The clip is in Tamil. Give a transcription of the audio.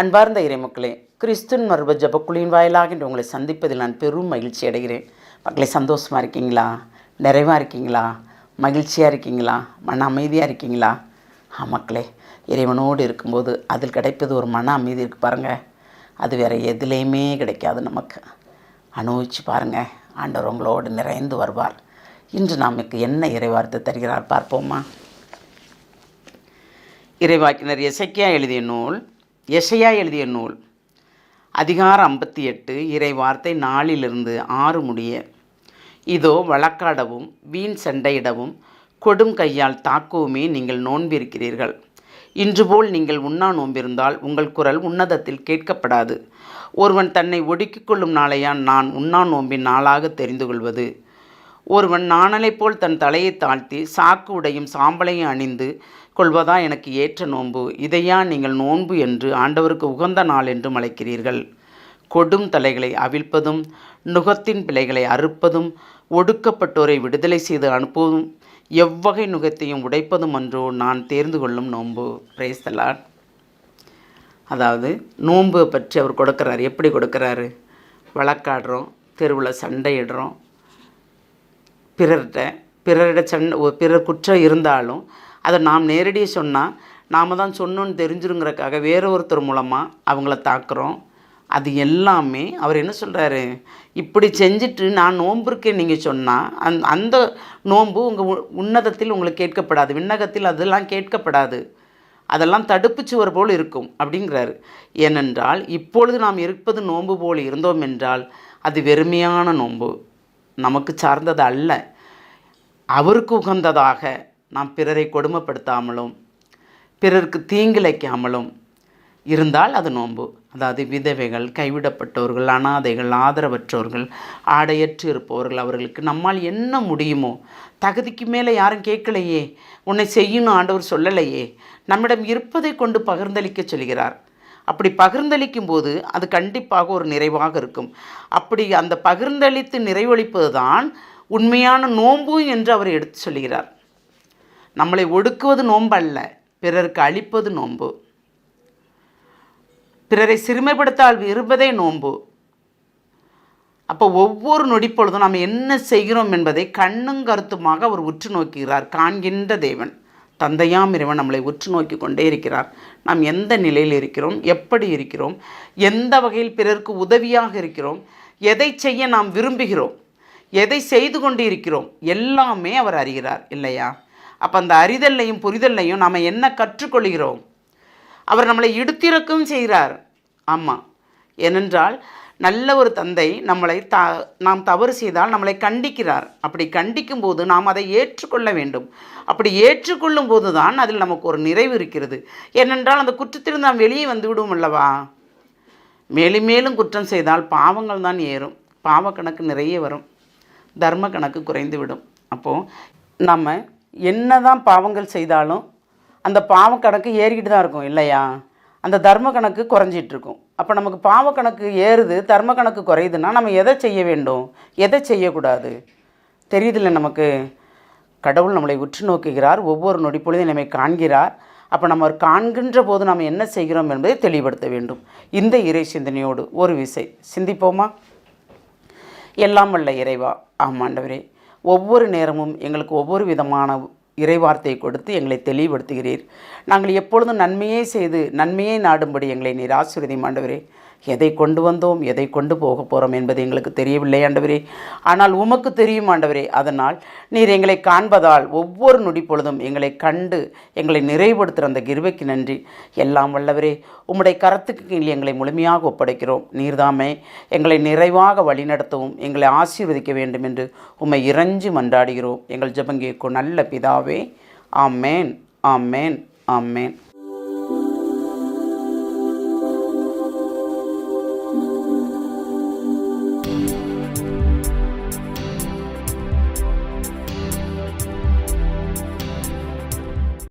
அன்பார்ந்த இறைமக்களே, கிறிஸ்துவின் மறுப ஜபக்குழியின் வாயிலாக இன்று உங்களை சந்திப்பதில் நான் பெரும் மகிழ்ச்சி அடைகிறேன். மக்களை, சந்தோஷமாக இருக்கீங்களா? நிறைவாக இருக்கீங்களா? மகிழ்ச்சியாக இருக்கீங்களா? மன அமைதியாக இருக்கீங்களா? மக்களே, இறைவனோடு இருக்கும்போது அதில் கிடைப்பது ஒரு மன அமைதி இருக்குது பாருங்கள். அது வேறு எதுலேயுமே கிடைக்காது. நமக்கு அனுபவிச்சு பாருங்கள். ஆண்டவர் உங்களோடு நிறைந்து வருவார். இன்று நமக்கு என்ன இறைவார்த்தை தருகிறார் பார்ப்போமா? இறைவாக்கினர் எசையா எழுதிய நூல் அதிகாரம் 58 இறை வார்த்தை 4 6 முடிய. இதோ வழக்காடவும் வீண் சண்டையிடவும் கொடும் கையால் தாக்கவுமே நீங்கள் நோன்பிருக்கிறீர்கள். இன்றுபோல் நீங்கள் உண்ணா நோன்பிருந்தால் உங்கள் குரல் உன்னதத்தில் கேட்கப்படாது. ஒருவன் தன்னை ஒடுக்கிக் கொள்ளும் நாளையான் நான் உண்ணா நோன்பின் நாளாக தெரிந்து கொள்வது. ஒருவன் நாணலை போல் தன் தலையை தாழ்த்தி சாக்கு உடையும் சாம்பலையும் அணிந்து கொள்வதா எனக்கு ஏற்ற நோன்பு? இதையா நீங்கள் நோன்பு என்று ஆண்டவருக்கு உகந்த நாள் என்றும் அழைக்கிறீர்கள்? கொடும் தலைகளை அவிழ்ப்பதும் நுகத்தின் பிழைகளை அறுப்பதும் ஒடுக்கப்பட்டோரை விடுதலை செய்து அனுப்புவதும் எவ்வகை நுகத்தையும் உடைப்பதும் அன்றோ நான் தேர்ந்து கொள்ளும் நோன்பு. Praise the Lord. அதாவது நோன்பு பற்றி அவர் கொடுக்குறாரு. எப்படி கொடுக்குறாரு? வழக்காடுறோம், தெருவில் சண்டையிடுறோம், பிறர் குற்றம் இருந்தாலும் அதை நாம் நேரடியாக சொன்னால் நாம் தான் சொன்னோன்னு தெரிஞ்சிருங்கிறக்காக வேற ஒருத்தர் மூலமாக அவங்கள தாக்குறோம். அது எல்லாமே அவர் என்ன சொல்கிறாரு? இப்படி செஞ்சுட்டு நான் நோன்பு இருக்கேன் நீங்கள் சொன்னால் அந்த நோன்பு உங்கள் உன்னதத்தில் உங்களுக்கு கேட்கப்படாது, விண்ணகத்தில் அதெல்லாம் கேட்கப்படாது, அதெல்லாம் தடுப்பு சுவர் போல் இருக்கும் அப்படிங்கிறாரு. ஏனென்றால் இப்பொழுது நாம் இருப்பது நோன்பு போல் இருந்தோம் என்றால் அது வெறுமையான நோன்பு, நமக்கு சார்ந்தது அல்ல. அவருக்கு உகந்ததாக நாம் பிறரை கொடுமைப்படுத்தாமலும் பிறருக்கு தீங்கிழைக்காமலும் இருந்தால் அது நோன்பு. அதாவது விதவைகள், கைவிடப்பட்டவர்கள், அனாதைகள், ஆதரவற்றவர்கள், ஆடையற்று இருப்பவர்கள், அவர்களுக்கு நம்மால் என்ன முடியுமோ, தகுதிக்கு மேலே யாரும் கேட்கலையே, உன்னை செய்யணும் ஆண்டவர் சொல்லலையே, நம்மிடம் இருப்பதை கொண்டு பகிர்ந்தளிக்க சொல்கிறார். அப்படி பகிர்ந்தளிக்கும் போது அது கண்டிப்பாக ஒரு நிறைவாக இருக்கும். அப்படி அந்த பகிர்ந்தளித்து நிறைவளிப்பது தான் உண்மையான நோன்பு என்று அவர் எடுத்து சொல்கிறார். நம்மளை ஒடுக்குவது நோன்பு அல்ல, பிறருக்கு அளிப்பது நோன்பு. பிறரை சிறுமைப்படுத்தால் இருப்பதே நோன்பு. அப்போ ஒவ்வொரு நொடிப்பொழுதும் நாம் என்ன செய்கிறோம் என்பதை கண்ணும் கருத்துமாக அவர் உற்று நோக்குகிறார். காண்கின்ற தேவன், தந்தையாம் இறைவன் நம்மளை உற்று நோக்கி கொண்டே இருக்கிறார். நாம் எந்த நிலையில் இருக்கிறோம், எப்படி இருக்கிறோம், எந்த வகையில் பிறருக்கு உதவியாக இருக்கிறோம், எதை செய்ய நாம் விரும்புகிறோம், எதை செய்து கொண்டு இருக்கிறோம், எல்லாமே அவர் அறிகிறார் இல்லையா? அப்போ அந்த அறிதல்லையும் புரிதல்லையும் நாம் என்ன கற்றுக்கொள்கிறோம்? அவர் நம்மளை இடுத்திறக்கவும் செய்கிறார். ஆமாம், ஏனென்றால் நல்ல ஒரு தந்தை நம்மளை நாம் தவறு செய்தால் நம்மளை கண்டிக்கிறார். அப்படி கண்டிக்கும் போது நாம் அதை ஏற்றுக்கொள்ள வேண்டும். அப்படி ஏற்றுக்கொள்ளும் போது தான் அதில் நமக்கு ஒரு நிறைவு இருக்கிறது. ஏனென்றால் அந்த குற்றத்திலிருந்து நாம் வெளியே வந்து விடுவோம் அல்லவா? மேலும் மேலும் குற்றம் செய்தால் பாவங்கள் தான் ஏறும், பாவ கணக்கு நிறைய வரும், தர்ம கணக்கு குறைந்து விடும். அப்போது நம்ம என்ன தான் பாவங்கள் செய்தாலும் அந்த பாவ கணக்கு ஏறிக்கிட்டு தான் இருக்கும் இல்லையா? அந்த தர்ம கணக்கு குறைஞ்சிட்ருக்கும். அப்போ நமக்கு பாவ கணக்கு ஏறுது, தர்ம கணக்கு குறையுதுன்னா நம்ம எதை செய்ய வேண்டும், எதை செய்யக்கூடாது தெரியுதில்லை நமக்கு. கடவுள் நம்மளை உற்று நோக்குகிறார், ஒவ்வொரு நொடி பொழுதும் நம்மை காண்கிறார். அப்போ நம்ம காண்கின்ற போது நாம் என்ன செய்கிறோம் என்பதை தெளிவுபடுத்த வேண்டும். இந்த இறை சிந்தனையோடு ஒரு விசை சிந்திப்போமா? எல்லாம் வல்ல இறைவா, ஆமாண்டவரே, ஒவ்வொரு நேரமும் எங்களுக்கு ஒவ்வொரு விதமான இறைவார்த்தையை கொடுத்து எங்களை தெளிவுபடுத்துகிறீர். நாங்கள் எப்பொழுதும் நன்மையே செய்து நன்மையே நாடும்படி எங்களை நீர் ஆசீர்வதியும் ஆண்டவரே. எதை கொண்டு வந்தோம், எதை கொண்டு போக போகிறோம் என்பது எங்களுக்கு தெரியவில்லை ஆண்டவரே, ஆனால் உமக்கு தெரியும் ஆண்டவரே. அதனால் நீர் எங்களை காண்பதால் ஒவ்வொரு நொடி பொழுதும் எங்களை கண்டு எங்களை நிறைவுபடுத்துகிற அந்த கிருபைக்கு நன்றி. எல்லாம் வல்லவரே, உம்முடைய கரத்துக்கு கீழ் எங்களை முழுமையாக ஒப்படைக்கிறோம். நீர்தாமே எங்களை நிறைவாக வழிநடத்தவும் எங்களை ஆசீர்வதிக்க வேண்டும் என்று உம்மை இறைஞ்சி மன்றாடுகிறோம். எங்கள் ஜெபம் கேட்கும் நல்ல பிதாவே. ஆமேன், ஆமேன், ஆமேன்.